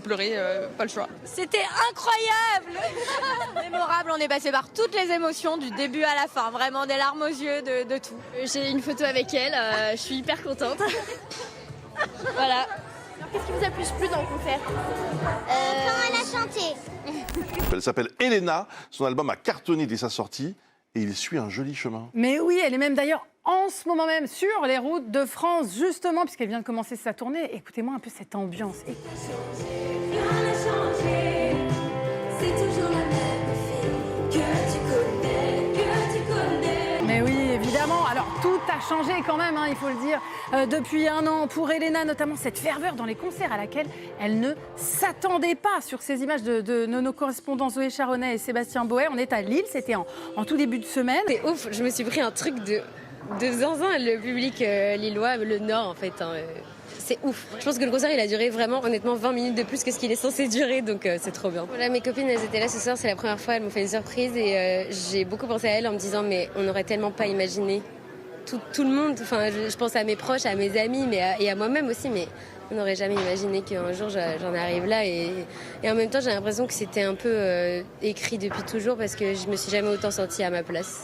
pleurer, pas le choix. C'était incroyable. Mémorable, on est passé par toutes les émotions du début à la fin, vraiment des larmes aux yeux, de tout. J'ai une photo avec elle, je suis hyper contente. Voilà. Alors, qu'est-ce qui vous a le plus plu dans le concert Quand elle a chanté. Elle s'appelle Elena, son album a cartonné dès sa sortie et il suit un joli chemin. Mais oui, elle est même d'ailleurs en ce moment même sur les routes de France, justement, puisqu'elle vient de commencer sa tournée. Écoutez-moi un peu cette ambiance. Mais oui, évidemment. Alors, tout a changé quand même, il faut le dire, depuis un an. Pour Elena, notamment cette ferveur dans les concerts à laquelle elle ne s'attendait pas. Sur ces images de nos correspondants Zoé Charonnet et Sébastien Boer, on est à Lille, c'était en tout début de semaine. C'est ouf, je me suis pris un truc de zinzin, le public lillois, le Nord en fait. C'est ouf. Je pense que le concert il a duré vraiment honnêtement 20 minutes de plus que ce qu'il est censé durer, donc c'est trop bien. Voilà, mes copines elles étaient là ce soir, c'est la première fois, elles m'ont fait une surprise et j'ai beaucoup pensé à elles en me disant mais on n'aurait tellement pas imaginé tout le monde, enfin je pense à mes proches, à mes amis et à moi-même aussi, mais on n'aurait jamais imaginé qu'un jour j'en arrive là et en même temps j'ai l'impression que c'était un peu écrit depuis toujours parce que je me suis jamais autant sentie à ma place.